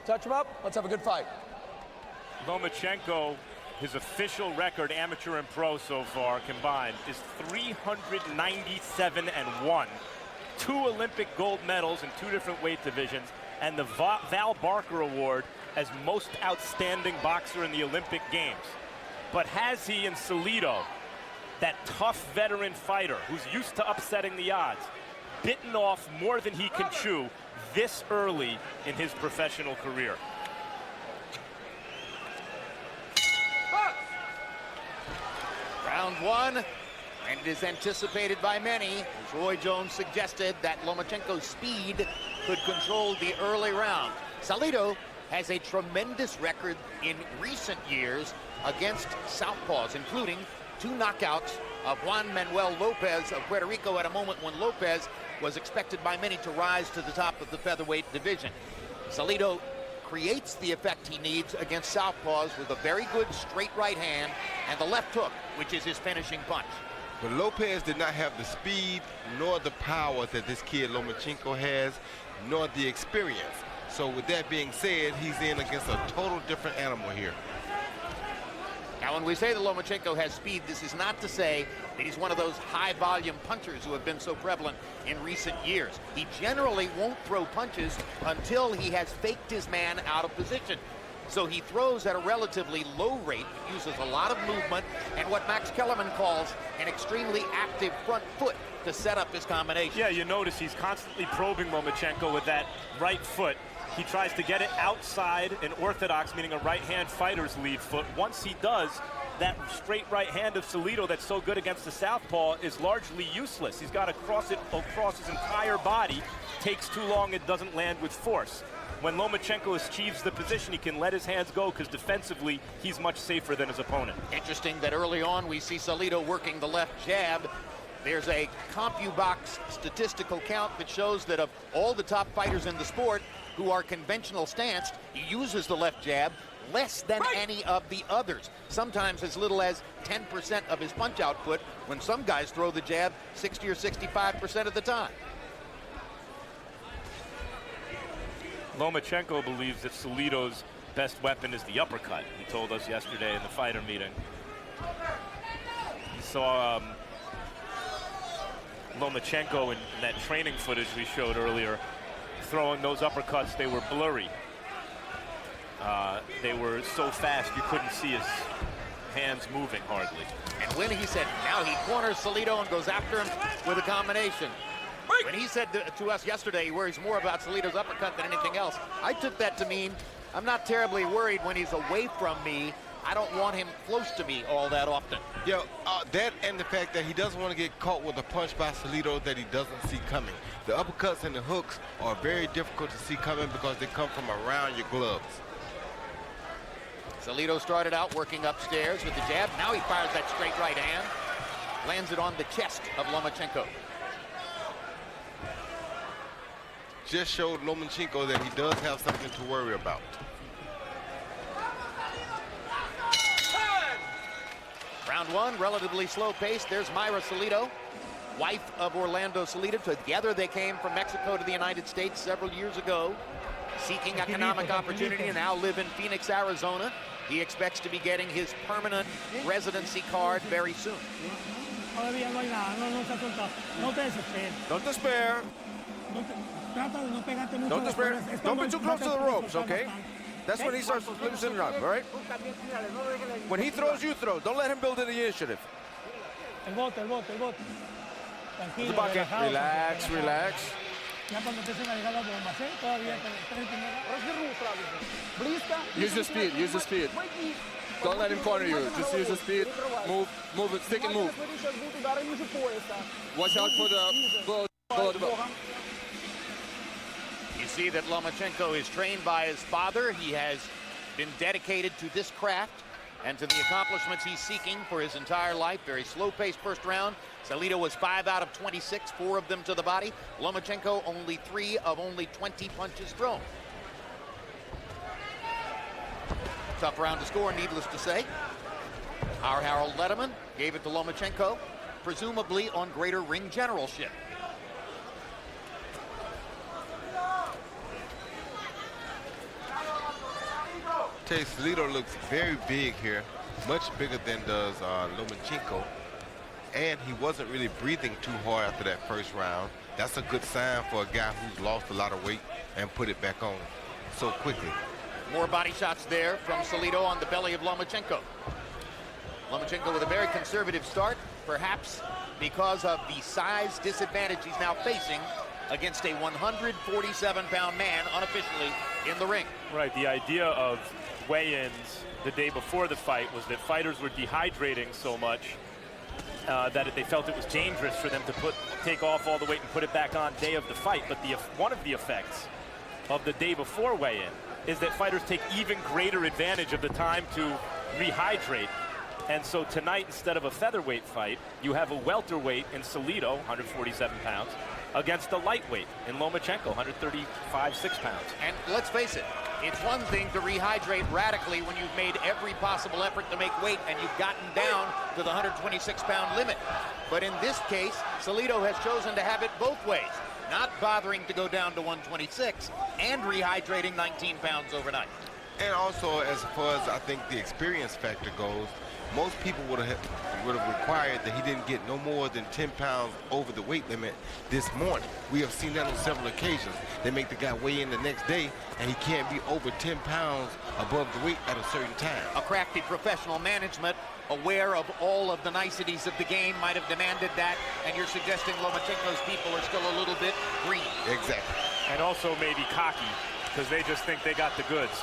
touch him up. Let's have a good fight. Lomachenko, his official record, amateur and pro so far combined, is 397-1. 2 Olympic gold medals in 2 different weight divisions, and the Val Barker Award as most outstanding boxer in the Olympic Games. But has he in Salidо, that tough veteran fighter who's used to upsetting the odds, bitten off more than he can chew this early in his professional career? Round 1, and it is anticipated by many, as Roy Jones suggested, that Lomachenko's speed could control the early round. Salidо has a tremendous record in recent years against southpaws, including 2 knockouts of Juan Manuel Lopez of Puerto Rico at a moment when Lopez was expected by many to rise to the top of the featherweight division. Salidо creates the effect he needs against southpaws with a very good straight right hand and the left hook, which is his finishing punch. But Lopez did not have the speed nor the power that this kid Lomachenko has, nor the experience. So with that being said, he's in against a total different animal here. Now, when we say that Lomachenko has speed, this is not to say that he's one of those high-volume punchers who have been so prevalent in recent years. He generally won't throw punches until he has faked his man out of position. So he throws at a relatively low rate, uses a lot of movement, and what Max Kellerman calls an extremely active front foot to set up his combination. Yeah, you notice he's constantly probing Lomachenko with that right foot. He tries to get it outside an orthodox, meaning a right-hand fighter's lead foot. Once he does, that straight right hand of Salidо that's so good against the southpaw is largely useless. He's got to cross it across his entire body. Takes too long, it doesn't land with force. When Lomachenko achieves the position, he can let his hands go because defensively, he's much safer than his opponent. Interesting that early on we see Salidо working the left jab. There's a CompuBox statistical count that shows that of all the top fighters in the sport who are conventional stanced, he uses the left jab less than any of the others. Sometimes as little as 10% of his punch output, when some guys throw the jab 60 or 65% of the time. Lomachenko believes that Salido's best weapon is the uppercut. He told us yesterday in the fighter meeting. He saw Lomachenko in that training footage we showed earlier, throwing those uppercuts. They were blurry. They were so fast you couldn't see his hands moving hardly. And when he said, now he corners Salidо and goes after him with a combination. When he said to us yesterday he worries more about Salido's uppercut than anything else, I took that to mean I'm not terribly worried when he's away from me. I don't want him close to me all that often. Yeah, that and the fact that he doesn't want to get caught with a punch by Salidо that he doesn't see coming. The uppercuts and the hooks are very difficult to see coming because they come from around your gloves. Salidо started out working upstairs with the jab. Now he fires that straight right hand. Lands it on the chest of Lomachenko. Just showed Lomachenko that he does have something to worry about. Round 1, relatively slow pace. There's Mayra Salidо, wife of Orlando Salidо. Together they came from Mexico to the United States several years ago, seeking economic opportunity, and now live in Phoenix, Arizona. He expects to be getting his permanent residency card very soon. Don't despair. Don't despair. Don't be too close to the ropes, okay? That's when he starts loosening up, all right? When he throws, you throw. Don't let him build in the initiative. Relax, relax. Use the speed, use the speed. Don't let him corner you. Just use the speed. Move, move it, stick and move. Watch out for the blow. You see that Lomachenko is trained by his father. He has been dedicated to this craft and to the accomplishments he's seeking for his entire life. Very slow-paced first round. Salidо was 5 out of 26, 4 of them to the body. Lomachenko only 3 of only 20 punches thrown. Tough round to score, needless to say. Our Harold Letterman gave it to Lomachenko, presumably on greater ring generalship. tell you, Salidо looks very big here, much bigger than does Lomachenko. And he wasn't really breathing too hard after that first round. That's a good sign for a guy who's lost a lot of weight and put it back on so quickly. More body shots there from Salidо on the belly of Lomachenko. Lomachenko with a very conservative start, perhaps because of the size disadvantage he's now facing against a 147-pound man unofficially in the ring. Right, the idea of weigh-ins the day before the fight was that fighters were dehydrating so much that they felt it was dangerous for them to take off all the weight and put it back on day of the fight. But one of the effects of the day before weigh-in is that fighters take even greater advantage of the time to rehydrate. And so tonight, instead of a featherweight fight, you have a welterweight in Salidо, 147 pounds, against a lightweight in Lomachenko, 135, 6 pounds. And let's face it, it's one thing to rehydrate radically when you've made every possible effort to make weight and you've gotten down to the 126-pound limit. But in this case, Salidо has chosen to have it both ways, not bothering to go down to 126 and rehydrating 19 pounds overnight. And also, as far as I think the experience factor goes, most people would have required that he didn't get no more than 10 pounds over the weight limit this morning. We have seen that on several occasions. They make the guy weigh in the next day, and he can't be over 10 pounds above the weight at a certain time. A crafty professional management, aware of all of the niceties of the game, might have demanded that, and you're suggesting Lomachenko's people are still a little bit green. Exactly. And also maybe cocky, because they just think they got the goods.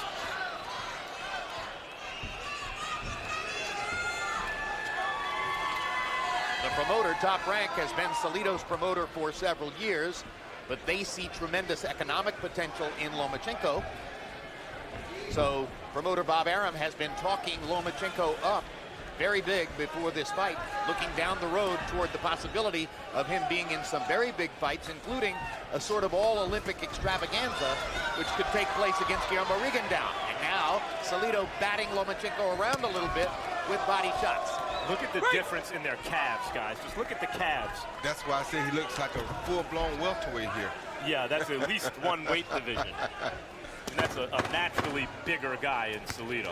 The promoter, Top Rank, has been Salido's promoter for several years, but they see tremendous economic potential in Lomachenko. So promoter Bob Arum has been talking Lomachenko up very big before this fight, looking down the road toward the possibility of him being in some very big fights, including a sort of all-Olympic extravaganza, which could take place against Guillermo Rigondeaux. And now Salidо batting Lomachenko around a little bit with body shots. Look at the difference in their calves, guys. Just look at the calves. That's why I say he looks like a full-blown welterweight here. Yeah, that's at least one weight division. And that's a naturally bigger guy in Salidо.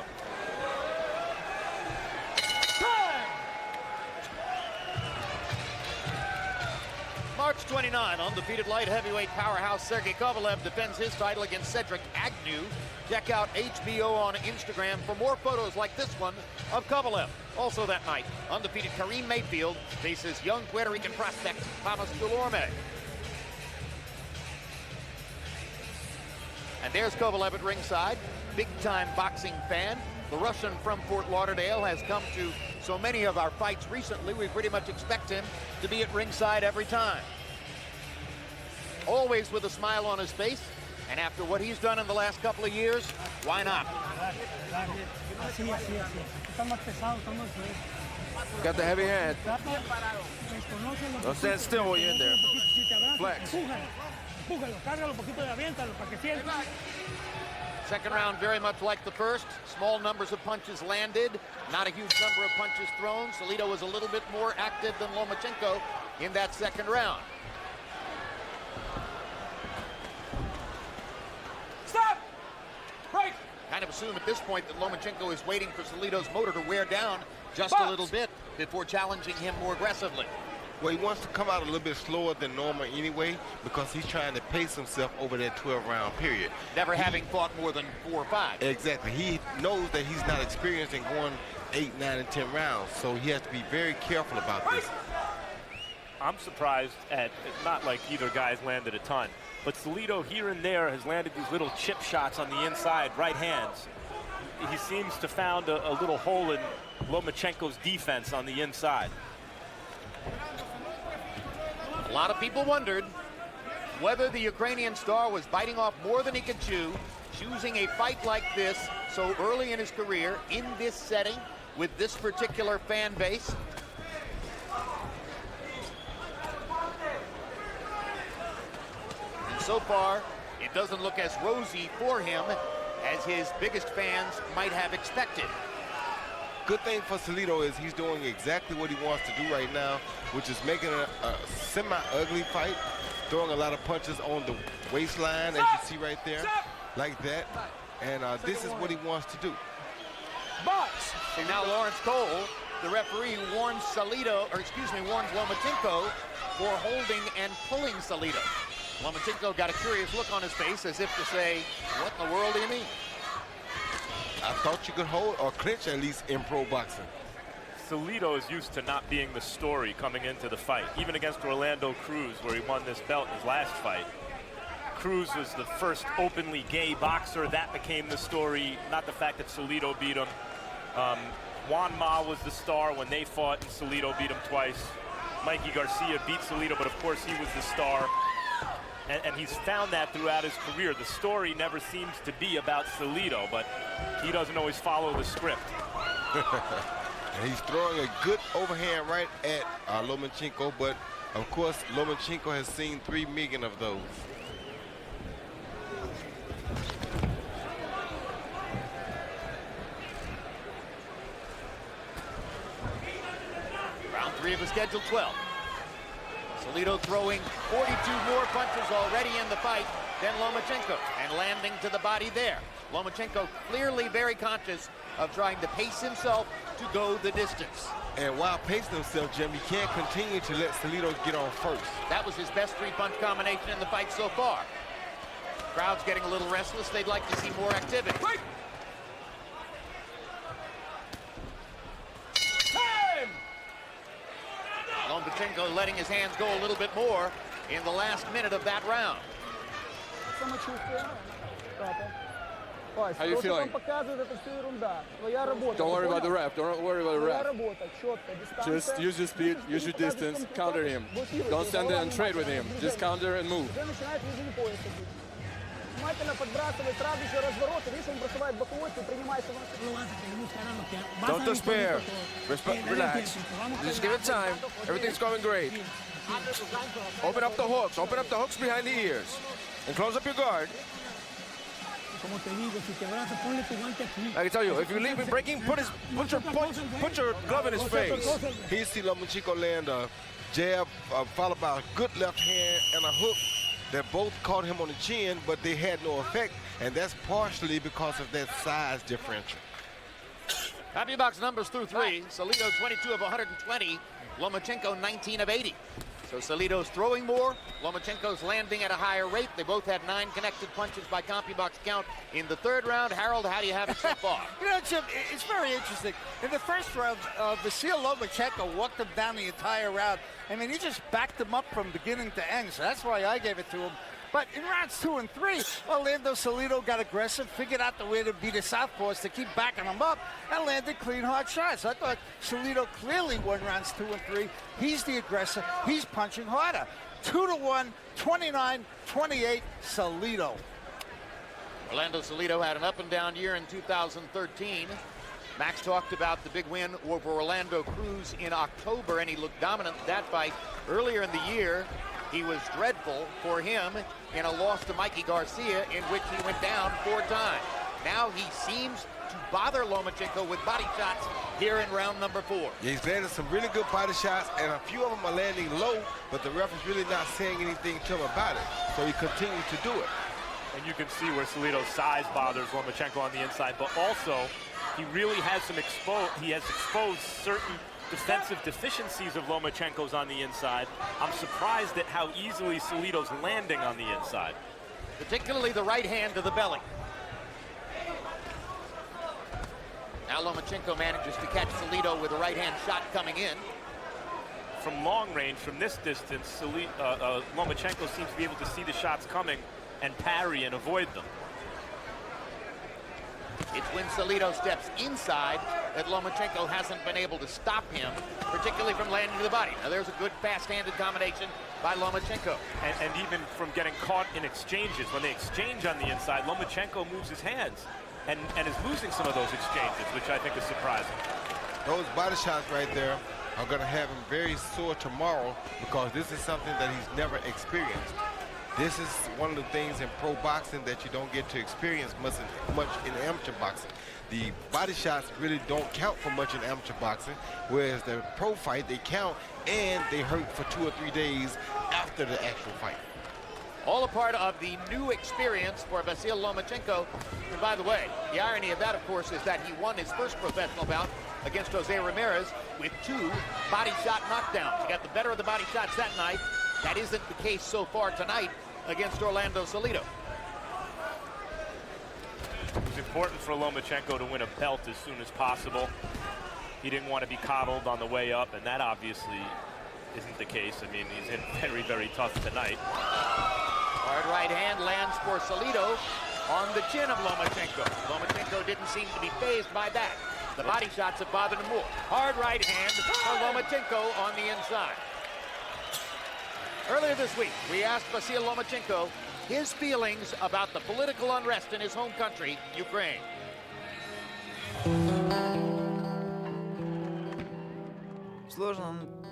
March 29, undefeated light heavyweight powerhouse Sergey Kovalev defends his title against Cedric Agnew. Check out HBO on Instagram for more photos like this one of Kovalev. Also that night, undefeated Kareem Mayfield faces young Puerto Rican prospect Thomas Delorme. And there's Kovalev at ringside, big-time boxing fan. The Russian from Fort Lauderdale has come to so many of our fights recently, we pretty much expect him to be at ringside every time. Always with a smile on his face, and after what he's done in the last couple of years, why not? Got the heavy hand. Don't stand still while you're in there. Flex. Second round very much like the first. Small numbers of punches landed, not a huge number of punches thrown. Salidо was a little bit more active than Lomachenko in that second round. Stop! Break! Kind of assume at this point that Lomachenko is waiting for Salido's motor to wear down just a little bit before challenging him more aggressively. Well, he wants to come out a little bit slower than normal anyway, because he's trying to pace himself over that 12-round period. Never having fought more than 4 or 5. Exactly. He knows that he's not experienced in going 8, 9, and 10 rounds, so he has to be very careful about this. I'm surprised at, not like either guy's landed a ton, but Salidо here and there has landed these little chip shots on the inside, right hands. He seems to found a little hole in Lomachenko's defense on the inside. A lot of people wondered whether the Ukrainian star was biting off more than he could chew, choosing a fight like this so early in his career, in this setting, with this particular fan base. And so far, it doesn't look as rosy for him as his biggest fans might have expected. Good thing for Salidо is he's doing exactly what he wants to do right now, which is making a semi-ugly fight, throwing a lot of punches on the waistline, as you see right there, like that. And this is what he wants to do. Box. And now Lawrence Cole, the referee, warns Lomachenko for holding and pulling Salida. Lomachenko got a curious look on his face as if to say, what in the world do you mean? I thought you could hold or clinch at least in pro boxing. Salidо is used to not being the story coming into the fight. Even against Orlando Cruz, where he won this belt in his last fight. Cruz was the first openly gay boxer. That became the story, not the fact that Salidо beat him. Juan Ma was the star when they fought, and Salidо beat him twice. Mikey Garcia beat Salidо, but of course he was the star. And he's found that throughout his career. The story never seems to be about Salidо, but he doesn't always follow the script. And he's throwing a good overhand right at Lomachenko, but of course Lomachenko has seen 3 million of those. Round 3 of a scheduled 12. Salidо throwing 42 more punches already in the fight than Lomachenko, and landing to the body there. Lomachenko clearly very conscious of trying to pace himself to go the distance. And while pacing himself, Jim, he can't continue to let Salidо get on first. That was his best 3-punch combination in the fight so far. Crowd's getting a little restless. They'd like to see more activity. Break. Time. Lomachenko letting his hands go a little bit more in the last minute of that round. How you feeling? Don't worry about the ref. Don't worry about the ref. Just use your speed, use your distance, counter him. Don't stand there and trade with him. Just counter and move. Don't despair. Relax. Just give it time. Everything's going great. Open up the hooks. Open up the hooks behind the ears. And close up your guard. I can tell you, if you leave him breaking, put your glove in his face. He see Lomachenko land a jab followed by a good left hand and a hook that both caught him on the chin, but they had no effect, and that's partially because of that size differential. Happy box numbers through 3. Salidо 22 of 120. Lomachenko 19 of 80. So Salido's throwing more, Lomachenko's landing at a higher rate. They both had 9 connected punches by CompuBox count in the 3rd round. Harold, how do you have it so far? You know, Jim, it's very interesting. In the first round, Vasiil Lomachenko walked him down the entire round. I mean, he just backed him up from beginning to end, so that's why I gave it to him. But in rounds 2 and 3, Orlando Salidо got aggressive, figured out the way to beat his southpaws to keep backing him up, and landed clean, hard shots. I thought Salidо clearly won rounds 2 and 3. He's the aggressor. He's punching harder. 2-1, 29-28, Salidо. Orlando Salidо had an up-and-down year in 2013. Max talked about the big win over Orlando Cruz in October, and he looked dominant in that fight. Earlier in the year, he was dreadful for him in a loss to Mikey Garcia, in which he went down 4 times. Now he seems to bother Lomachenko with body shots here in round number 4. Yeah, he's landing some really good body shots, and a few of them are landing low, but the ref is really not saying anything to him about it. So he continues to do it. And you can see where Salido's size bothers Lomachenko on the inside, but also he really has exposed certain defensive deficiencies of Lomachenko's on the inside. I'm surprised at how easily Salido's landing on the inside. Particularly the right hand to the belly. Now Lomachenko manages to catch Salidо with a right hand shot coming in. From long range, from this distance, Lomachenko seems to be able to see the shots coming and parry and avoid them. It's when Salidо steps inside that Lomachenko hasn't been able to stop him, particularly from landing to the body. Now there's a good fast-handed combination by Lomachenko. And even from getting caught in exchanges. When they exchange on the inside, Lomachenko moves his hands and is losing some of those exchanges, which I think is surprising. Those body shots right there are going to have him very sore tomorrow, because this is something that he's never experienced. This is one of the things in pro boxing that you don't get to experience much in amateur boxing. The body shots really don't count for much in amateur boxing, whereas the pro fight, they count, and they hurt for 2 or 3 days after the actual fight. All a part of the new experience for Vasil Lomachenko. And by the way, the irony of that, of course, is that he won his first professional bout against Jose Ramirez with 2 body shot knockdowns. He got the better of the body shots that night. That isn't the case so far tonight against Orlando Salito. It was important for Lomachenko to win a belt as soon as possible. He didn't want to be coddled on the way up, and that obviously isn't the case. I mean, he's in very, very tough tonight. Hard right hand lands for Salito on the chin of Lomachenko. Lomachenko didn't seem to be fazed by that. The body shots have bothered him more. Hard right hand for Lomachenko on the inside. Earlier this week, we asked Vasil Lomachenko his feelings about the political unrest in his home country, Ukraine.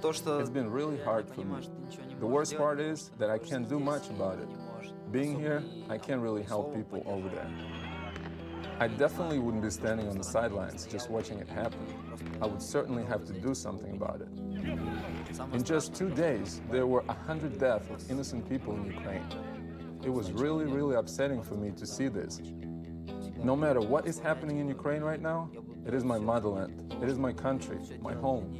It's been really hard for me. The worst part is that I can't do much about it. Being here, I can't really help people over there. I definitely wouldn't be standing on the sidelines just watching it happen. I would certainly have to do something about it. In just 2 days, there were 100 deaths of innocent people in Ukraine. It was really, really upsetting for me to see this. No matter what is happening in Ukraine right now, it is my motherland, it is my country, my home.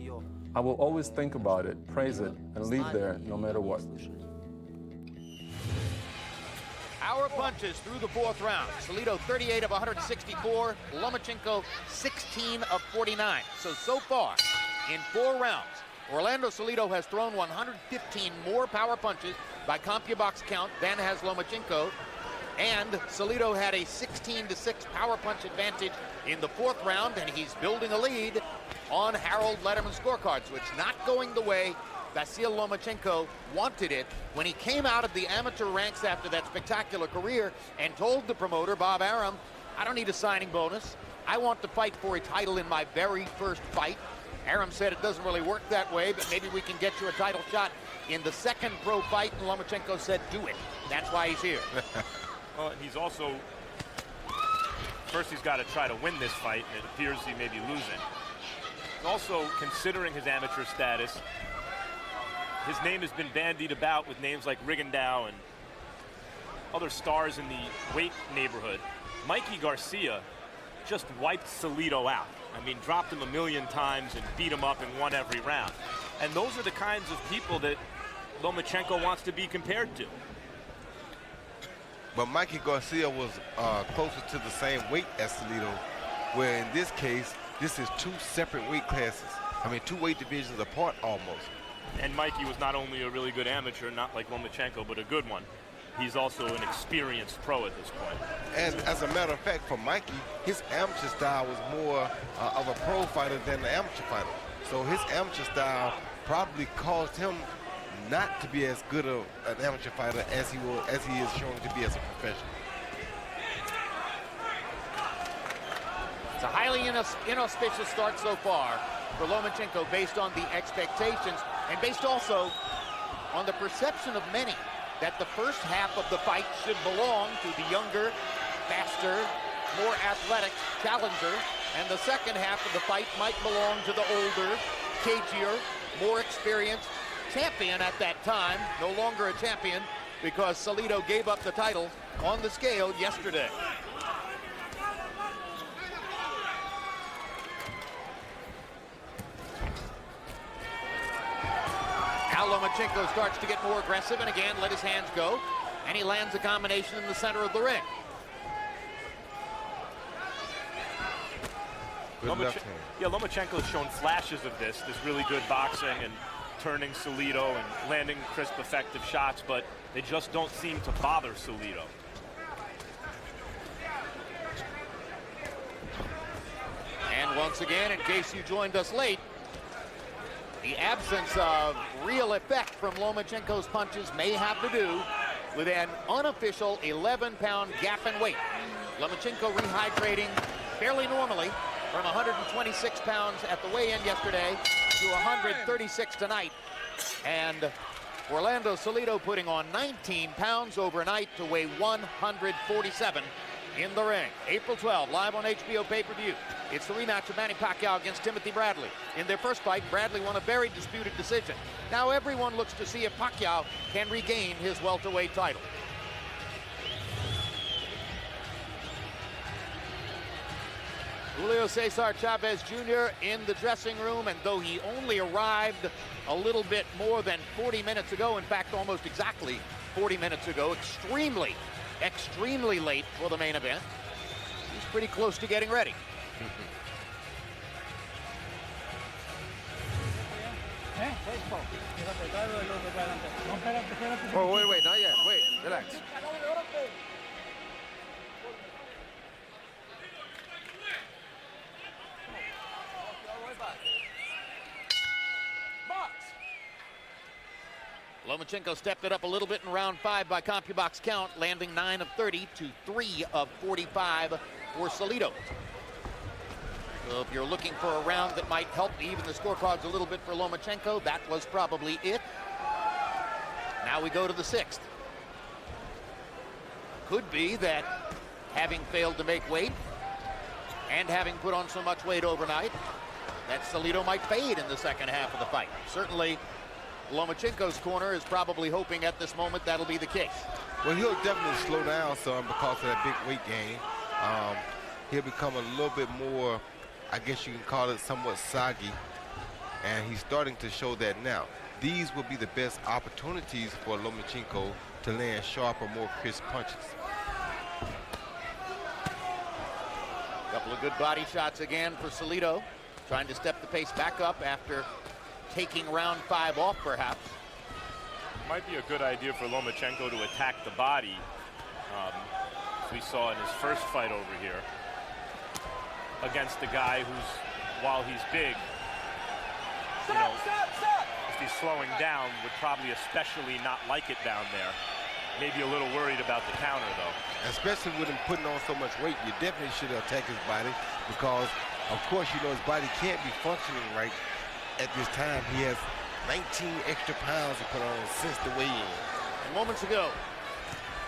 I will always think about it, praise it, and live there no matter what. Power punches through the 4th round. Salito 38 of 164, Lomachenko 16 of 49. So far, in 4 rounds, Orlando Salito has thrown 115 more power punches by CompuBox count than has Lomachenko. And Salito had a 16-6 power punch advantage in the 4th round, and he's building a lead on Harold Lederman scorecards, which not going the way Vasil Lomachenko wanted it when he came out of the amateur ranks after that spectacular career and told the promoter, Bob Arum, I don't need a signing bonus. I want to fight for a title in my very first fight. Arum said it doesn't really work that way, but maybe we can get you a title shot in the 2nd pro fight, and Lomachenko said, do it. That's why he's here. Well, he's also, first he's got to try to win this fight, and it appears he may be losing. Also, considering his amateur status, his name has been bandied about with names like Rigondeaux and other stars in the weight neighborhood. Mikey Garcia just wiped Salito out. I mean, dropped him a million times and beat him up and won every round. And those are the kinds of people that Lomachenko wants to be compared to. But Mikey Garcia was closer to the same weight as Salito, where in this case, this is 2 separate weight classes. I mean, 2 weight divisions apart almost. And Mikey was not only a really good amateur, not like Lomachenko, but a good one. He's also an experienced pro at this point. And as a matter of fact, for Mikey, his amateur style was more of a pro fighter than the amateur fighter. So his amateur style probably caused him not to be as good an amateur fighter as he is shown to be as a professional. It's a highly inauspicious start so far for Lomachenko based on the expectations and based also on the perception of many that the first half of the fight should belong to the younger, faster, more athletic challenger, and the second half of the fight might belong to the older, cagier, more experienced champion at that time, no longer a champion because Salito gave up the title on the scale yesterday. Now Lomachenko starts to get more aggressive and again let his hands go, and he lands a combination in the center of the ring. Lomachenko's shown flashes of this really good boxing and turning Salito and landing crisp, effective shots, but they just don't seem to bother Salito. And once again, in case you joined us late, the absence of real effect from Lomachenko's punches may have to do with an unofficial 11-pound gap in weight. Lomachenko rehydrating fairly normally from 126 pounds at the weigh-in yesterday to 136 tonight. And Orlando Salito putting on 19 pounds overnight to weigh 147 in the ring. April 12, live on HBO pay-per-view. It's the rematch of Manny Pacquiao against Timothy Bradley. In their first fight, Bradley won a very disputed decision. Now everyone looks to see if Pacquiao can regain his welterweight title. Julio Cesar Chavez Jr. in the dressing room, and though he only arrived a little bit more than 40 minutes ago, in fact, almost exactly 40 minutes ago, extremely late for the main event, he's pretty close to getting ready. Oh, wait, not yet. Wait, relax. Lomachenko stepped it up a little bit in round 5 by CompuBox count, landing 9 of 30 to 3 of 45 for Salidо. So if you're looking for a round that might help even the scorecards a little bit for Lomachenko, that was probably it. Now we go to the 6th. Could be that having failed to make weight and having put on so much weight overnight, that Salidо might fade in the second half of the fight. Certainly, Lomachenko's corner is probably hoping at this moment that'll be the case. Well, he'll definitely slow down some because of that big weight gain. He'll become a little bit more, I guess you can call it somewhat soggy, and he's starting to show that now. These will be the best opportunities for Lomachenko to land sharper, more crisp punches. Couple of good body shots again for Salidо, trying to step the pace back up after taking round 5 off, perhaps. Might be a good idea for Lomachenko to attack the body, as we saw in his first fight over here, against a guy who's, while he's big, you know, if he's slowing down, would probably especially not like it down there. Maybe a little worried about the counter, though. Especially with him putting on so much weight, you definitely should attack his body because, of course, you know his body can't be functioning right at this time. He has 19 extra pounds to put on since the weigh-in. And moments ago,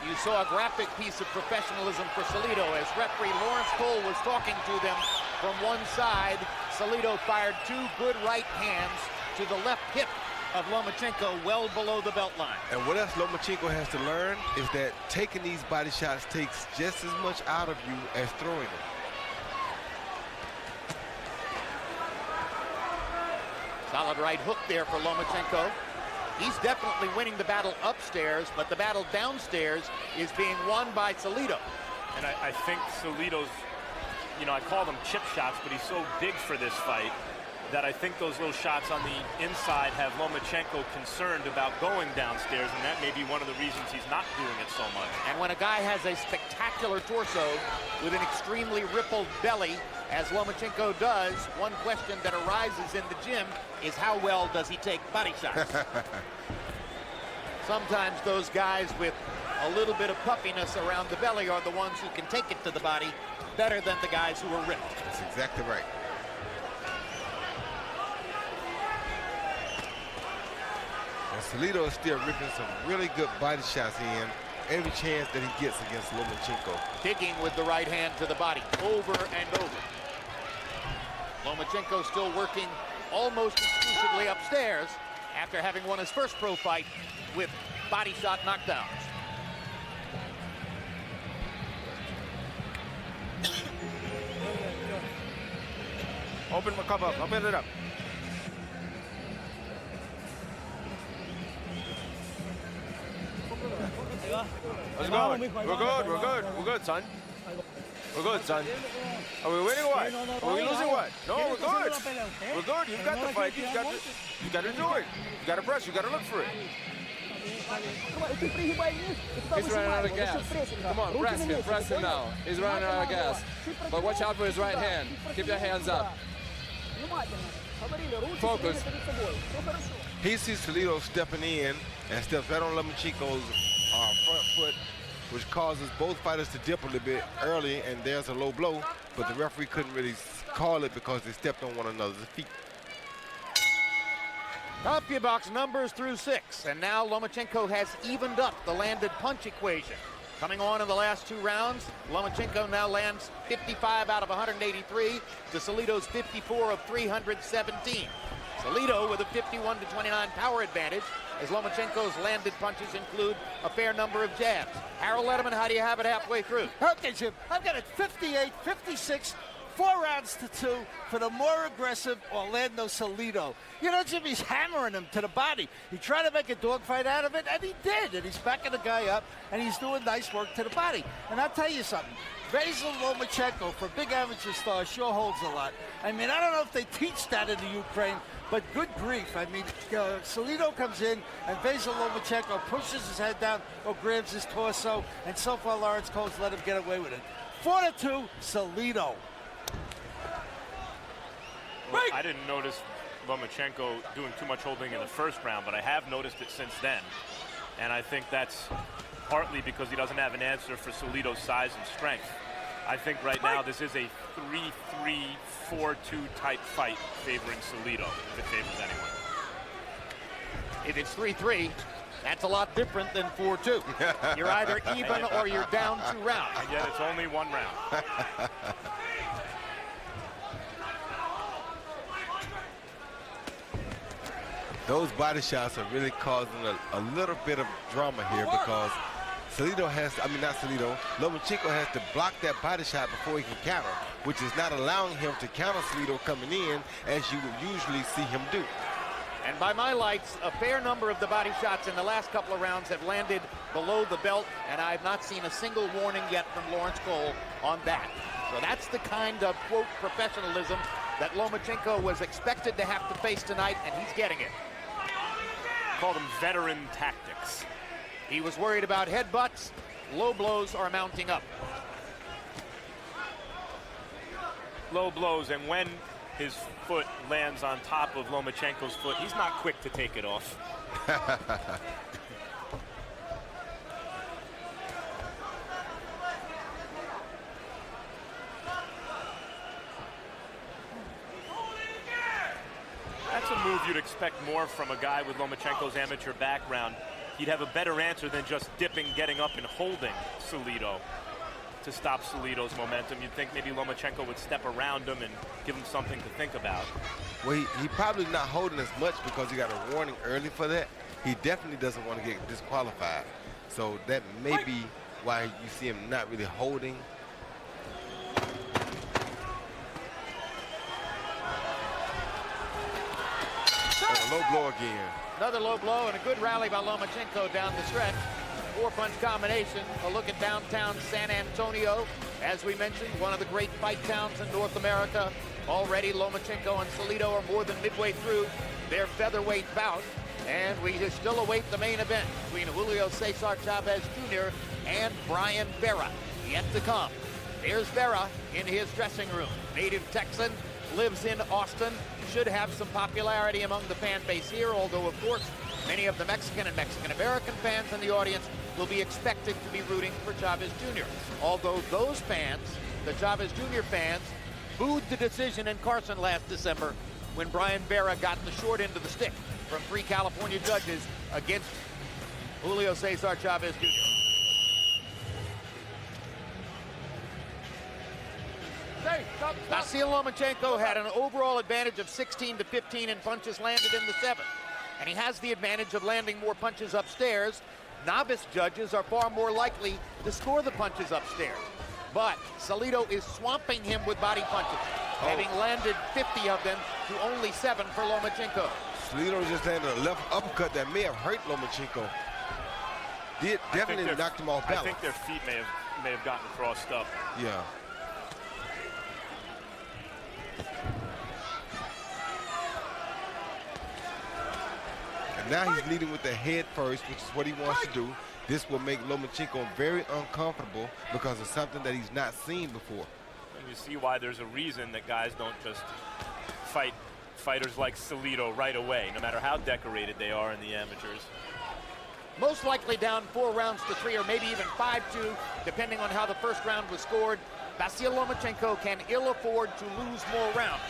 you saw a graphic piece of professionalism for Salidо as referee Lawrence Cole was talking to them from one side. Salidо fired 2 good right hands to the left hip of Lomachenko, well below the belt line. And what else Lomachenko has to learn is that taking these body shots takes just as much out of you as throwing them. Solid right hook there for Lomachenko. He's definitely winning the battle upstairs, but the battle downstairs is being won by Salidо. And I think Salido's, you know, I call them chip shots, but he's so big for this fight that I think those little shots on the inside have Lomachenko concerned about going downstairs, and that may be one of the reasons he's not doing it so much. And when a guy has a spectacular torso with an extremely rippled belly, as Lomachenko does, one question that arises in the gym is how well does he take body shots? Sometimes those guys with a little bit of puffiness around the belly are the ones who can take it to the body better than the guys who are ripped. That's exactly right. And Salidо is still ripping some really good body shots in every chance that he gets against Lomachenko. Digging with the right hand to the body, over and over. Lomachenko still working almost exclusively upstairs after having won his first pro fight with body shot knockdowns. Open my cup up, open it up. How's it going? We're good, son. We're good, son. Are we winning or what? Are we losing what? No, we're good. We're good. You've got the fight. You've got to do it. You got to press. You got to look for it. He's running out of gas. Come on, press him now. He's running out of gas. But watch out for his right hand. Keep your hands up. Focus. He sees Salidо stepping in and steps right on Lomachenko's front foot, which causes both fighters to dip a little bit early, and there's a low blow, but the referee couldn't really call it because they stepped on one another's feet. CompuBox numbers through 6, and now Lomachenko has evened up the landed punch equation. Coming on in the last 2 rounds, Lomachenko now lands 55 out of 183 to Salido's 54 of 317. Salidо with a 51-29 power advantage, as Lomachenko's landed punches include a fair number of jabs. Harold Letterman, how do you have it halfway through? Okay, Jim, I've got it 58, 56, 4-2 for the more aggressive Orlando Salidо. You know, Jimmy's hammering him to the body. He tried to make a dogfight out of it, and he did. And he's backing the guy up, and he's doing nice work to the body. And I'll tell you something. Vasilia Lomachenko, for big amateur stars, sure holds a lot. I mean, I don't know if they teach that in the Ukraine, but good grief. I mean, Salidо comes in, and Vasilia Lomachenko pushes his head down or grabs his torso, and so far Lawrence Cole's let him get away with it. 4-2, Salidо. Well, I didn't notice Lomachenko doing too much holding in the first round, but I have noticed it since then. And I think that's partly because he doesn't have an answer for Salido's size and strength. I think right now this is a 3-3, 4-2 type fight favoring Salidо, if it favors anyone. If it's 3-3, that's a lot different than 4-2. You're either even or you're down 2 rounds. And yet it's only 1 round. Those body shots are really causing a little bit of drama here because Salidо has, I mean not Salidо, Lomachenko has to block that body shot before he can counter, which is not allowing him to counter Salidо coming in as you would usually see him do. And by my lights, a fair number of the body shots in the last couple of rounds have landed below the belt, and I have not seen a single warning yet from Lawrence Cole on that. So that's the kind of, quote, professionalism that Lomachenko was expected to have to face tonight, and he's getting it. Call them veteran tactics. He was worried about headbutts. Low blows are mounting up. Low blows, and when his foot lands on top of Lomachenko's foot, he's not quick to take it off. That's a move you'd expect more from a guy with Lomachenko's amateur background. He'd have a better answer than just dipping, getting up, and holding Salidо to stop Salido's momentum. You'd think maybe Lomachenko would step around him and give him something to think about. Well, he probably not holding as much because he got a warning early for that. He definitely doesn't want to get disqualified. So that may be why you see him not really holding. Oh, low blow again. Another low blow and a good rally by Lomachenko down the stretch. 4-punch combination. A look at downtown San Antonio. As we mentioned, one of the great fight towns in North America. Already Lomachenko and Salidо are more than midway through their featherweight bout. And we still await the main event between Julio Cesar Chavez Jr. and Brian Vera. Yet to come. There's Vera in his dressing room. Native Texan, lives in Austin. Should have some popularity among the fan base here, although of course many of the Mexican and Mexican-American fans in the audience will be expected to be rooting for Chavez Jr. Although those fans, the Chavez Jr. fans, booed the decision in Carson last December when Brian Vera got the short end of the stick from 3 California judges against Julio Cesar Chavez Jr. Vasilia Lomachenko had an overall advantage of 16-15 in punches landed in the 7th. And he has the advantage of landing more punches upstairs. Novice judges are far more likely to score the punches upstairs. But Salidо is swamping him with body punches, having landed 50 of them to only 7 for Lomachenko. Salidо just landed a left uppercut that may have hurt Lomachenko. Definitely knocked him off balance. I think their feet may have gotten crossed up. Yeah. And now he's leading with the head first, which is what he wants to do. This will make Lomachenko very uncomfortable because of something that he's not seen before. And you see why there's a reason that guys don't just fight fighters like Salidо right away, no matter how decorated they are in the amateurs. Most likely down 4 rounds to 3, or maybe even 5-2, depending on how the first round was scored. Vasilia Lomachenko can ill afford to lose more rounds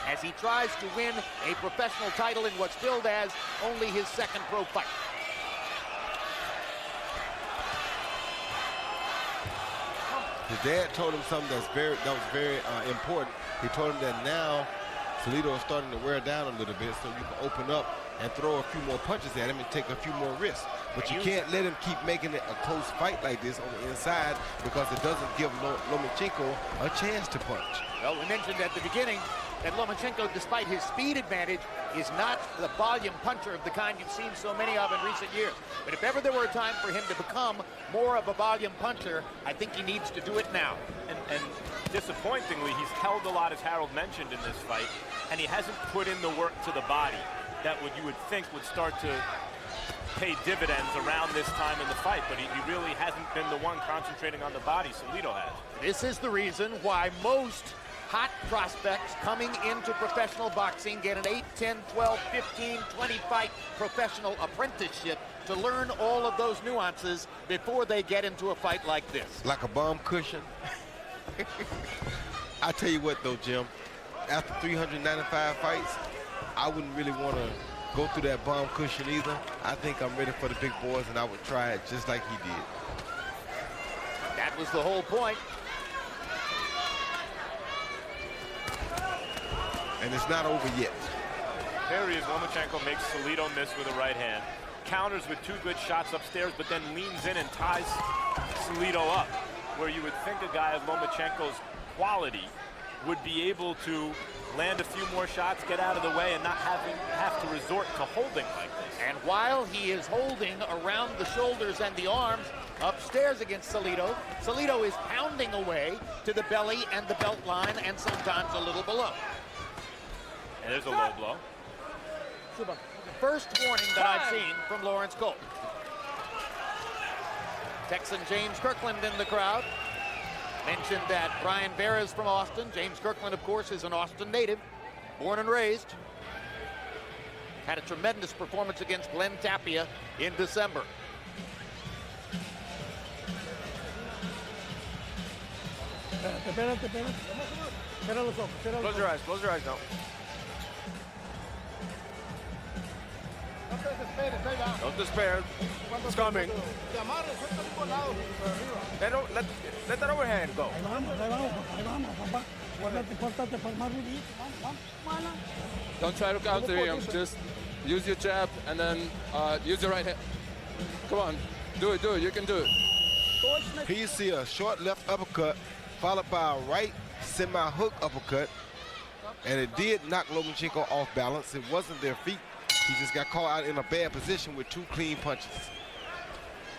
as he tries to win a professional title in what's billed as only his 2nd pro fight. His dad told him something that was very important. He told him that now Salidо is starting to wear down a little bit, so you can open up and throw a few more punches at him and take a few more risks. But you can't let him keep making it a close fight like this on the inside, because it doesn't give Lomachenko a chance to punch. Well, we mentioned at the beginning that Lomachenko, despite his speed advantage, is not the volume puncher of the kind you've seen so many of in recent years. But if ever there were a time for him to become more of a volume puncher, I think he needs to do it now. And disappointingly, he's held a lot, as Harold mentioned, in this fight, and he hasn't put in the work to the body that you would think would start to pay dividends around this time in the fight, but he really hasn't been the one concentrating on the body. Salito has. This is the reason why most hot prospects coming into professional boxing get an 8, 10, 12, 15, 20 fight professional apprenticeship to learn all of those nuances before they get into a fight like this. Like a bomb cushion. I tell you what though, Jim, after 395 fights, I wouldn't really want to go through that bomb cushion either. I think I'm ready for the big boys, and I would try it just like he did. That was the whole point. And it's not over yet. There he is. Lomachenko makes Salito miss with a right hand. Counters with 2 good shots upstairs, but then leans in and ties Salito up, where you would think a guy of Lomachenko's quality would be able to land a few more shots, get out of the way, and not have to resort to holding like this. And while he is holding around the shoulders and the arms upstairs against Salito, Salito is pounding away to the belly and the belt line, and sometimes a little below. And there's a low blow. First warning that I've seen from Lawrence Cole. Texan James Kirkland in the crowd. Mentioned that Brian Vera is from Austin. James Kirkland, of course, is an Austin native, born and raised. Had a tremendous performance against Glenn Tapia in December. Close your eyes now. Don't despair. It's coming. Let that overhand go. Don't try to counter him. Just use your jab and then use your right hand. Come on, do it. You can do it. Here you see a short left uppercut followed by a right semi-hook uppercut, and it did knock Lomachenko off balance. It wasn't their feet. He just got caught out in a bad position with 2 clean punches.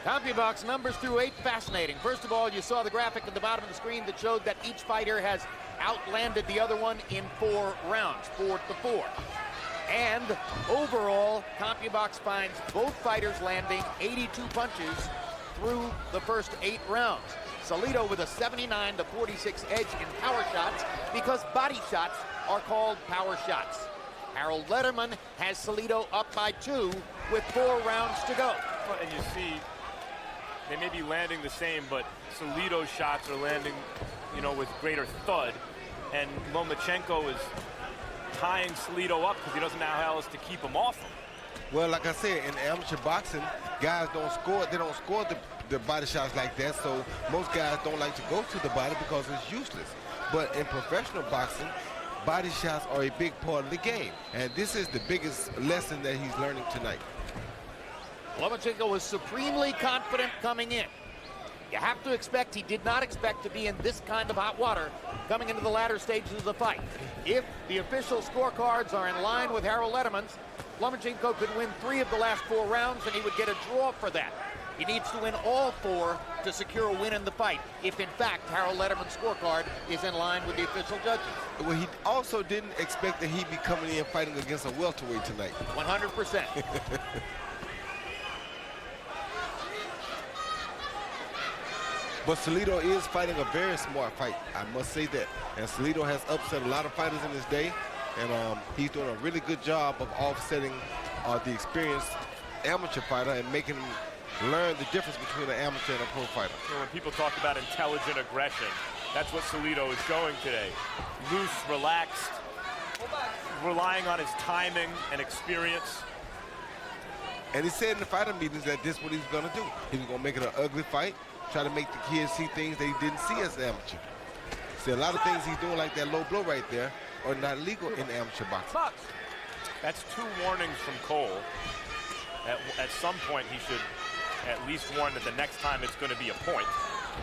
CompuBox numbers through 8, fascinating. First of all, you saw the graphic at the bottom of the screen that showed that each fighter has outlanded the other one in 4 rounds, 4-4. And overall, CompuBox finds both fighters landing 82 punches through the first 8 rounds. Salito with a 79-46 edge in power shots, because body shots are called power shots. Harold Letterman has Salito up by 2 with 4 rounds to go. Well, and you see, they may be landing the same, but Salito's shots are landing, with greater thud. And Lomachenko is tying Salito up because he doesn't know how else to keep him off him. Well, like I said, in amateur boxing, guys don't score. They don't score the body shots like that, so most guys don't like to go to the body because it's useless. But in professional boxing, body shots are a big part of the game, and this is the biggest lesson that he's learning tonight. Lomachenko was supremely confident coming in. You have to expect he did not expect to be in this kind of hot water coming into the latter stages of the fight. If the official scorecards are in line with Harold Letterman's, Lomachenko could win 3 of the last 4 rounds, and he would get a draw for that. He needs to win all 4 to secure a win in the fight, if in fact Harold Letterman's scorecard is in line with the official judges. Well, he also didn't expect that he'd be coming in fighting against a welterweight tonight. 100%. But Salito is fighting a very smart fight, I must say that. And Salito has upset a lot of fighters in his day, and he's doing a really good job of offsetting the experienced amateur fighter and making him learn the difference between an amateur and a pro fighter. When people talk about intelligent aggression, that's what Salito is showing today. Loose, relaxed, relying on his timing and experience. And he said in the fighter meetings that this is what he's going to do. He was going to make it an ugly fight, try to make the kids see things they didn't see as an amateur. See, a lot of things he's doing, like that low blow right there, are not legal in amateur boxing. That's 2 warnings from Cole. At some point, he should at least warn that the next time it's going to be a point.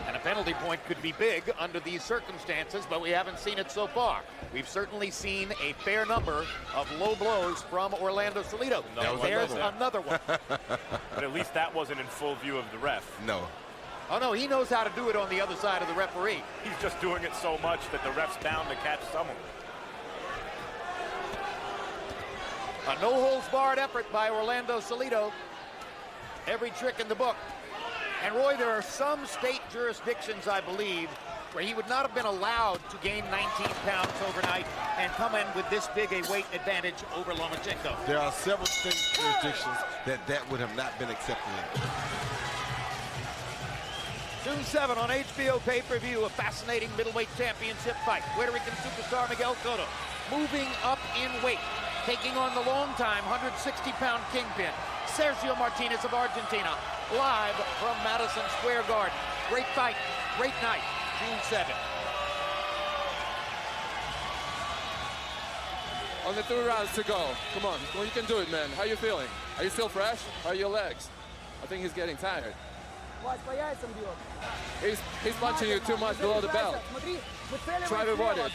And a penalty point could be big under these circumstances, but we haven't seen it so far. We've certainly seen a fair number of low blows from Orlando Salito. There's another one. But at least that wasn't in full view of the ref. No. Oh, no, he knows how to do it on the other side of the referee. He's just doing it so much that the ref's bound to catch someone. A no-holds-barred effort by Orlando Salito. Every trick in the book. And Roy, there are some state jurisdictions, I believe, where he would not have been allowed to gain 19 pounds overnight and come in with this big a weight advantage over Lomachenko. There are several state jurisdictions that would have not been accepted. June 7 on HBO pay-per-view, a fascinating middleweight championship fight. Puerto Rican superstar Miguel Cotto moving up in weight, taking on the long-time 160-pound kingpin, Sergio Martinez of Argentina, live from Madison Square Garden. Great fight, great night, June 7. Only 2 rounds to go. Come on, you can do it, man. How you feeling? Are you still fresh? How are your legs? I think he's getting tired. He's punching you too much below the belt. Try to avoid it.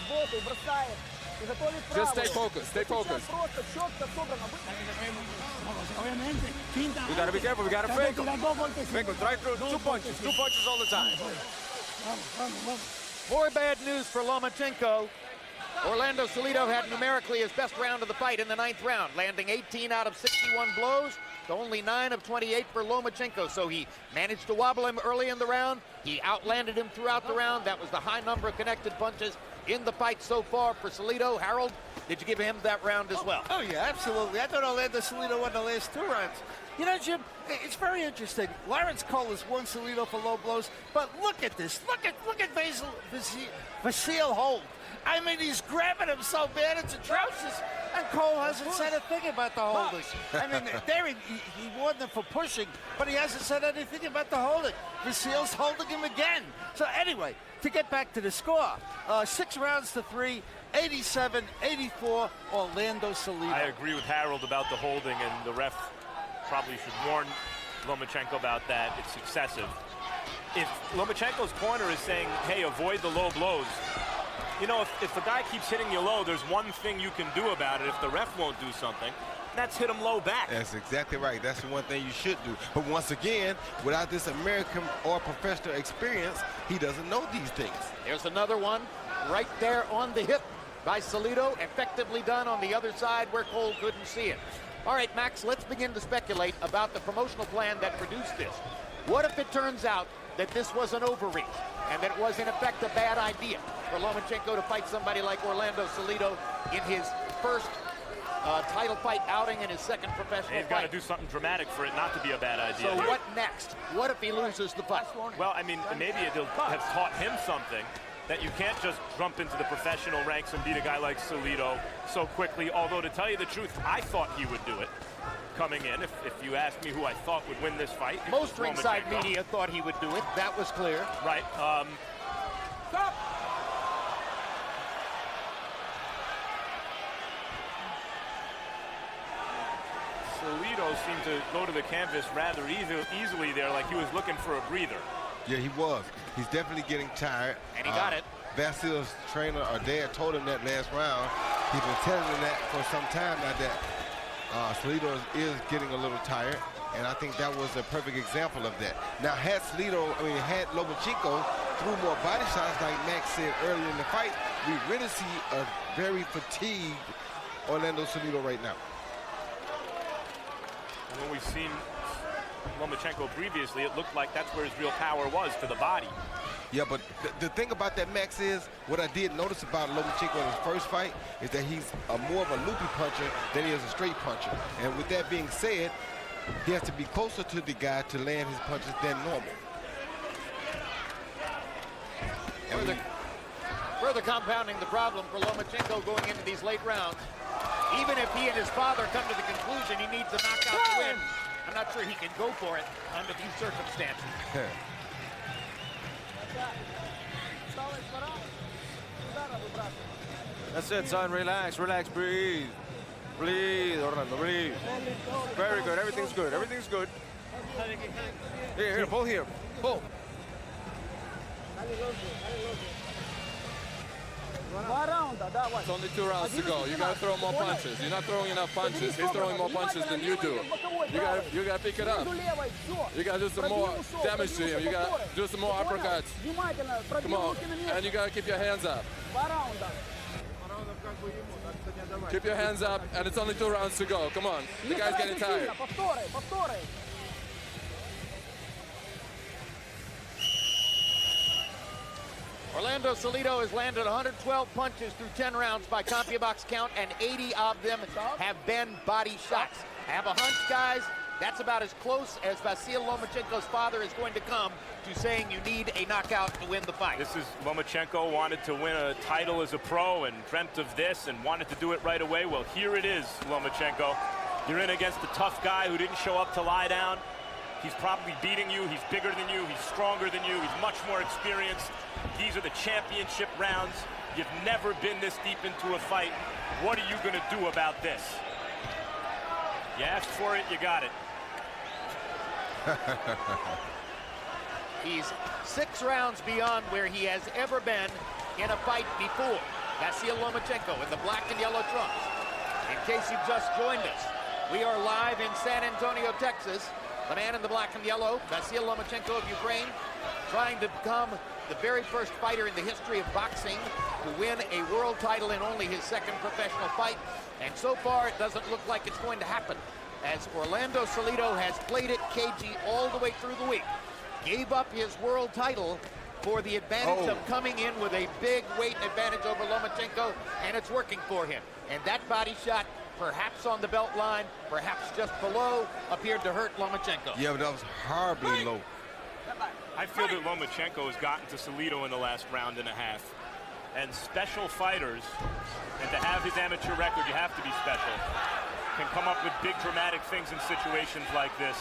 Just stay focused, stay focused. We gotta be careful, we gotta fake him. Fake him, try through 2 punches all the time. More bad news for Lomachenko. Orlando Salito had numerically his best round of the fight in the 9th round, landing 18 out of 61 blows to only 9 of 28 for Lomachenko. So he managed to wobble him early in the round. He outlanded him throughout the round. That was the high number of connected punches in the fight so far for Salito. Harold, did you give him that round as well? Oh, yeah, absolutely. I thought Orlando Salito won the last 2 rounds. You know, Jim, it's very interesting. Lawrence Cole has won Salito for low blows, but look at this. Look at Vasil hold. I mean, he's grabbing him so bad, it's atrocious. And Cole hasn't said a thing about the holding. I mean, he warned them for pushing, but he hasn't said anything about the holding. Vasil's holding him again. So anyway, to get back to the score, 6 rounds to 3, 87-84, Orlando Salito. I agree with Harold about the holding, and the ref probably should warn Lomachenko about that. It's excessive. If Lomachenko's corner is saying, hey, avoid the low blows, you know, if the guy keeps hitting you low, there's one thing you can do about it. If the ref won't do something, that's hit him low back. That's exactly right. That's the one thing you should do. But once again, without this American or professional experience, he doesn't know these things. There's another one right there on the hip by Salito, effectively done on the other side where Cole couldn't see it. All right, Max, let's begin to speculate about the promotional plan that produced this. What if it turns out that this was an overreach and that it was, in effect, a bad idea for Lomachenko to fight somebody like Orlando Salito in his first title fight outing in his second professional He's got to do something dramatic for it not to be a bad idea. So what next? What if he loses the fight? Well, I mean, maybe it'll have taught him something, that you can't just jump into the professional ranks and beat a guy like Salito so quickly. Although, to tell you the truth, I thought he would do it coming in. If you asked me who I thought would win this fight, most ringside media thought he would do it. That was clear. Right. Stop! Salito seemed to go to the canvas rather easily there, like he was looking for a breather. Yeah, he was. He's definitely getting tired. And he got it. Vasil's trainer or dad told him that last round. He's been telling him that for some time now, that Salito is getting a little tired, and I think that was a perfect example of that. Now, had Lomachenko threw more body shots, like Max said earlier in the fight, we really see a very fatigued Orlando Salito right now. And when we've seen Lomachenko previously, it looked like that's where his real power was, to the body. Yeah, but the thing about that, Max, is what I did notice about Lomachenko in his first fight is that he's more of a loopy puncher than he is a straight puncher. And with that being said, he has to be closer to the guy to land his punches than normal. Further compounding the problem for Lomachenko going into these late rounds. Even if he and his father come to the conclusion he needs a knockout to win, I'm not sure he can go for it under these circumstances. That's it, son. Relax, relax, breathe. Breathe, Orlando, breathe. Very good. Everything's good. Everything's good. Here, pull here. Pull. It's only 2 rounds to go. You gotta throw more punches. You're not throwing enough punches. He's throwing more punches than you do. You gotta pick it up. You gotta do some more damage to him. You gotta do some more uppercuts. Come on. And you gotta keep your hands up. Keep your hands up, and it's only 2 rounds to go. Come on. The guy's getting tired. Orlando Salidо has landed 112 punches through 10 rounds by CompuBox count, and 80 of them have been body shots. I have a hunch, guys, that's about as close as Vasiil Lomachenko's father is going to come to saying you need a knockout to win the fight. This is Lomachenko wanted to win a title as a pro and dreamt of this and wanted to do it right away. Well, here it is, Lomachenko. You're in against a tough guy who didn't show up to lie down. He's probably beating you. He's bigger than you. He's stronger than you. He's much more experienced. These are the championship rounds. You've never been this deep into a fight. What are you going to do about this? You asked for it, you got it. He's 6 rounds beyond where he has ever been in a fight before. Vasiil Lomachenko in the black and yellow trunks. In case you've just joined us, we are live in San Antonio, Texas. The man in the black and yellow, Vasiil Lomachenko of Ukraine, trying to become the very first fighter in the history of boxing to win a world title in only his 2nd professional fight. And so far, it doesn't look like it's going to happen, as Orlando Salidо has played it cagey all the way through the week. Gave up his world title for the advantage of coming in with a big weight advantage over Lomachenko, and it's working for him. And that body shot, perhaps on the belt line, perhaps just below, appeared to hurt Lomachenko. Yeah, but that was horribly low. I feel that Lomachenko has gotten to Salidо in the last round and a half. And special fighters, and to have his amateur record, you have to be special, can come up with big dramatic things in situations like this.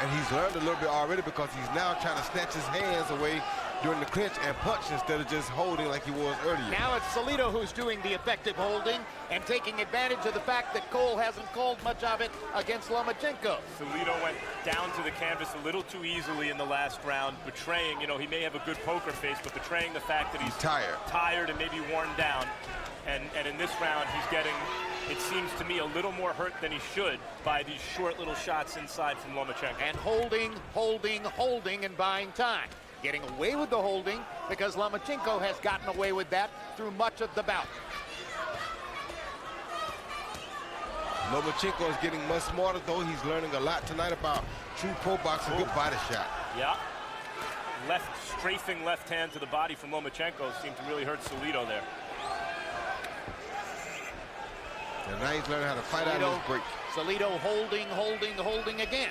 And he's learned a little bit already because he's now trying to snatch his hands away during the clinch and punch instead of just holding like he was earlier. Now it's Salidо who's doing the effective holding and taking advantage of the fact that Cole hasn't called much of it against Lomachenko. Salidо went down to the canvas a little too easily in the last round, betraying, you know, he may have a good poker face, but betraying the fact that he's tired and maybe worn down. And in this round, he's getting, it seems to me, a little more hurt than he should by these short little shots inside from Lomachenko. And holding, and buying time. Getting away with the holding because Lomachenko has gotten away with that through much of the bout. Lomachenko is getting much smarter, though. He's learning a lot tonight about true pro boxing, good body shot. Yeah. Strafing left hand to the body from Lomachenko seemed to really hurt Salidо there. And now he's learning how to fight out of his break. Salidо holding again.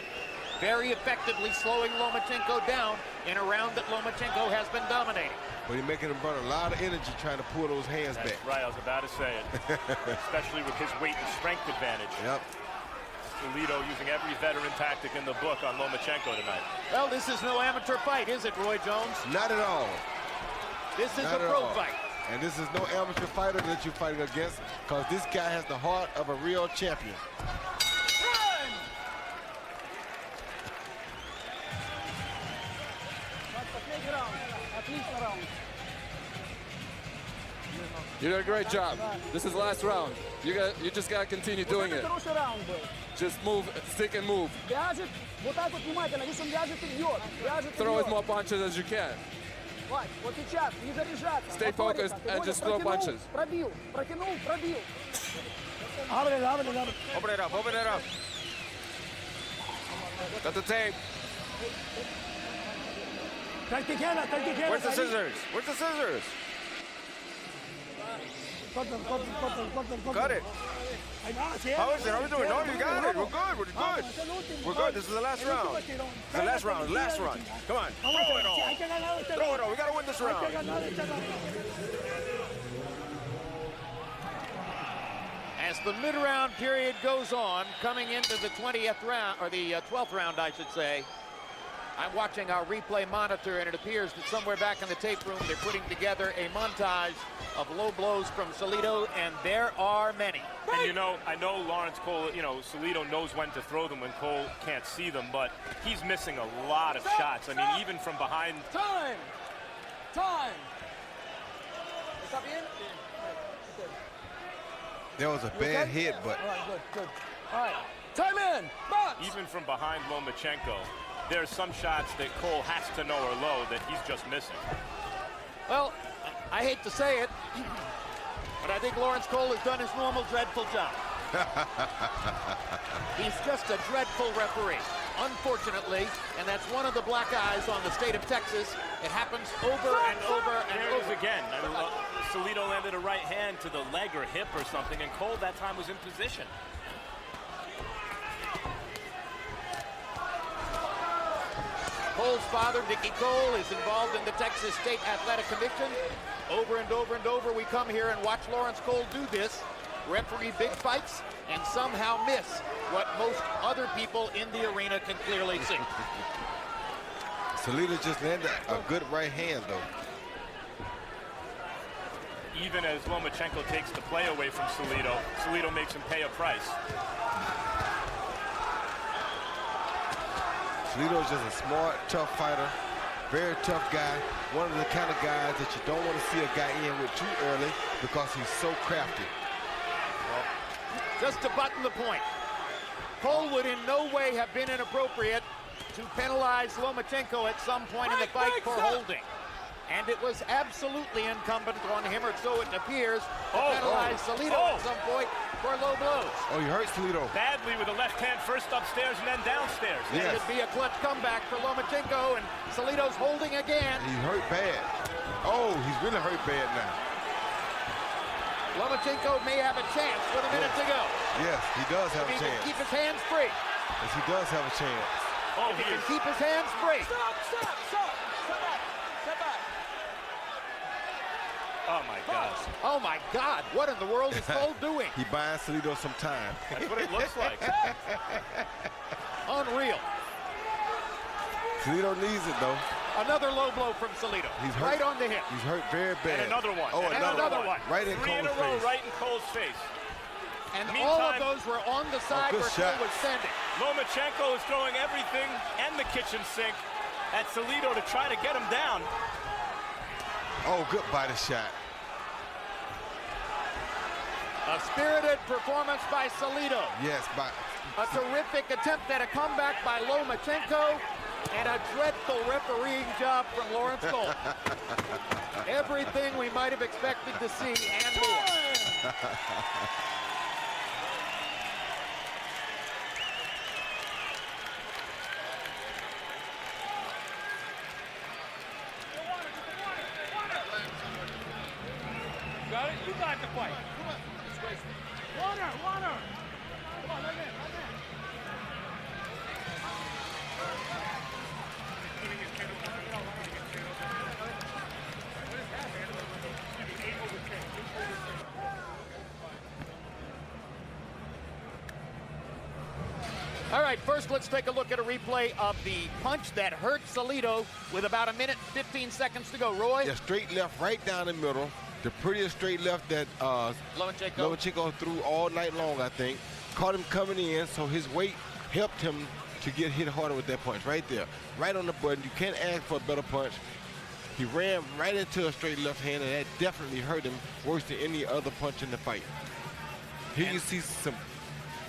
Very effectively slowing Lomachenko down in a round that Lomachenko has been dominating. But he's making him burn a lot of energy trying to pull those hands back. Right, I was about to say it. Especially with his weight and strength advantage. Yep. Salidо using every veteran tactic in the book on Lomachenko tonight. Well, this is no amateur fight, is it, Roy Jones? Not at all. This is a pro fight. And this is no amateur fighter that you're fighting against, because this guy has the heart of a real champion. You did a great job. This is the last round. You just gotta continue doing it. Just move, stick and move. Throw as more punches as you can. Stay focused and just throw punches. Open it up, open it up. Got the tape. Where's the scissors? Where's the scissors? Cut it. How is it? How are we doing? No, you got it. We're good. We're good. We're good. This is the last round. This is the last round. Last run. Come on. Throw it all. Throw it all. We got to win this round. As the mid-round period goes on, coming into the 20th round, or the 12th round, I should say, I'm watching our replay monitor, and it appears that somewhere back in the tape room, they're putting together a montage of low blows from Salidо, and there are many. And you know, I know Lawrence Cole, you know, Salidо knows when to throw them when Cole can't see them, but he's missing a lot of shots. I mean, even from behind. Time! Time! ¿Está bien? There was a bad hit, but All right, good. All right, time in, box! Even from behind Lomachenko, there are some shots that Cole has to know are low that he's just missing. Well, I hate to say it, but I think Lawrence Cole has done his normal dreadful job. He's just a dreadful referee, unfortunately, and that's one of the black eyes on the state of Texas. It happens over and over and There it over. is again. I mean, Salidо landed a right hand to the leg or hip or something, and Cole that time was in position. Cole's father, Dickie Cole, is involved in the Texas State Athletic Commission. Over and over and over, we come here and watch Lawrence Cole do this, referee big fights, and somehow miss what most other people in the arena can clearly see. Salidо just landed a good right hand, though. Even as Lomachenko takes the play away from Salidо, Salidо makes him pay a price. Salidо is just a smart, tough fighter, very tough guy. One of the kind of guys that you don't want to see a guy in with too early because he's so crafty. Just to button the point, Cole would in no way have been inappropriate to penalize Lomachenko at some point in the fight for holding. And it was absolutely incumbent on him, or so it appears, to penalize Salidо at some point for low blows. Oh, you hurt Salidо. Badly with a left hand first upstairs and then downstairs. This could be a clutch comeback for Lomachenko, and Salido's holding again. He's hurt bad. Oh, he's really hurt bad now. Lomachenko may have a chance with a minute to go. Yes, he does have If a he can chance. keep his hands free. Yes, he does have a chance. Oh, If he he can is. keep his hands free. Stop! Step back! Oh my God. Oh my God, what in the world is Cole doing? He buying Salidо some time. That's what it looks like. Unreal. Salidо needs it, though. Another low blow from Salidо. He's hurt. Right on the hip. He's hurt very bad. And another one. Oh, And another one. Right in Three in Cole's a row, face. right in Cole's face. And all Meantime- of those were on the side good where shot. Cole was standing. Lomachenko is throwing everything and the kitchen sink at Salidо to try to get him down. Oh, good body shot. A spirited performance by Salidо. Yes, but A terrific attempt at a comeback by Lomachenko, and a dreadful refereeing job from Lawrence Cole. Everything we might have expected to see and more. Got it? You got the fight. Come on. Water! Come on, let me in. All right, first let's take a look at a replay of the punch that hurt Salidо with about a minute, 15 seconds to go. Roy? yeah, straight left right down the middle. The prettiest straight left that Lomachenko threw all night long, I think. Caught him coming in, so his weight helped him to get hit harder with that punch right there. Right on the button. You can't ask for a better punch. He ran right into a straight left hand, and that definitely hurt him worse than any other punch in the fight. Here you see some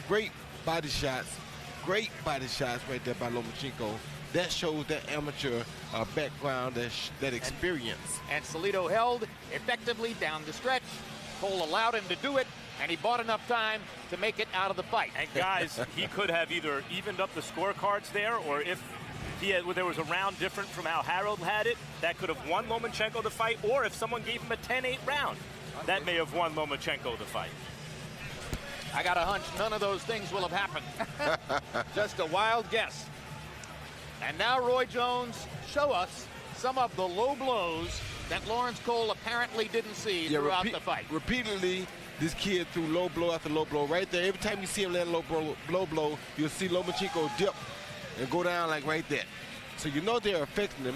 great body shots right there by Lomachenko. That shows that amateur background, that experience. And Salidо held effectively down the stretch. Cole allowed him to do it, and he bought enough time to make it out of the fight. And guys, he could have either evened up the scorecards there, or if there was a round different from how Harold had it, that could have won Lomachenko the fight, or if someone gave him a 10-8 round, that may have won Lomachenko the fight. I got a hunch none of those things will have happened. Just a wild guess. And now Roy Jones, show us some of the low blows that Lawrence Cole apparently didn't see throughout the fight. Repeatedly, this kid threw low blow after low blow right there. Every time you see him land low blow, you'll see Lomachenko dip and go down like right there. So you know they're affecting him.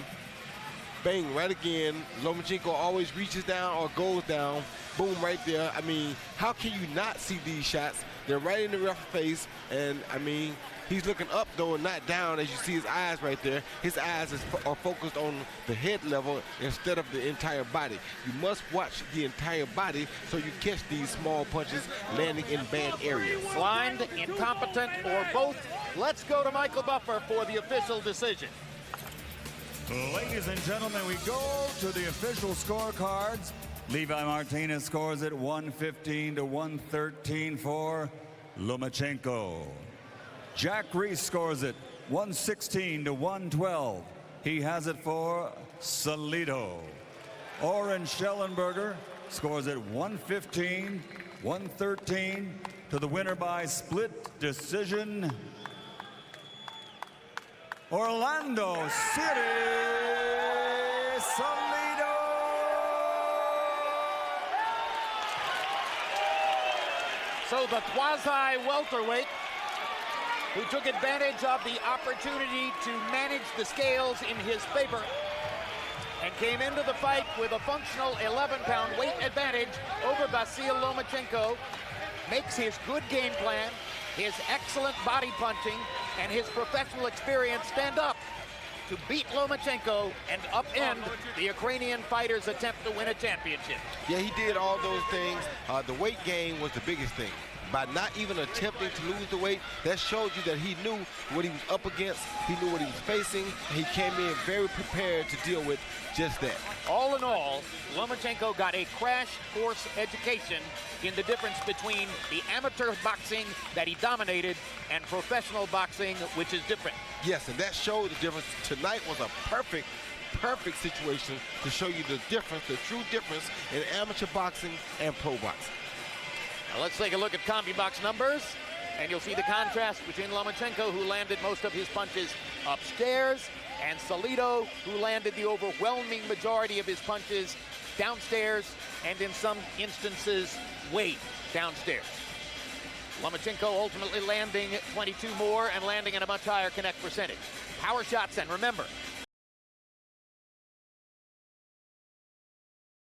Bang, right again. Lomachenko always reaches down or goes down. Boom, right there. I mean, how can you not see these shots? They're right in the ref's face, and I mean, he's looking up though and not down, as you see his eyes right there. His eyes are focused on the head level instead of the entire body. You must watch the entire body so you catch these small punches landing in bad areas. Blind, incompetent, or both. Let's go to Michael Buffer for the official decision. Ladies and gentlemen, we go to the official scorecards. Levi Martinez scores it 115 to 113 for Lomachenko. Jack Reese scores it 116 to 112. He has it for Salidо. Oren Schellenberger scores it 115, 113 to the winner by split decision, Orlando City, Salidо. So the quasi-welterweight who took advantage of the opportunity to manage the scales in his favor and came into the fight with a functional 11-pound weight advantage over Vasil Lomachenko, makes his good game plan, his excellent body punching, and his professional experience stand up to beat Lomachenko and upend the Ukrainian fighter's attempt to win a championship. Yeah, he did all those things. The weight gain was the biggest thing. By not even attempting to lose the weight, that showed you that he knew what he was up against, he knew what he was facing, and he came in very prepared to deal with just that. All in all, Lomachenko got a crash course education in the difference between the amateur boxing that he dominated and professional boxing, which is different. Yes, and that showed the difference. Tonight was a perfect situation to show you the difference, the true difference in amateur boxing and pro boxing. Now let's take a look at CompuBox numbers, and you'll see the contrast between Lomachenko, who landed most of his punches upstairs, and Salidо, who landed the overwhelming majority of his punches downstairs, and in some instances, way downstairs. Lomachenko ultimately landing 22 more and landing in a much higher connect percentage. Power shots, and remember,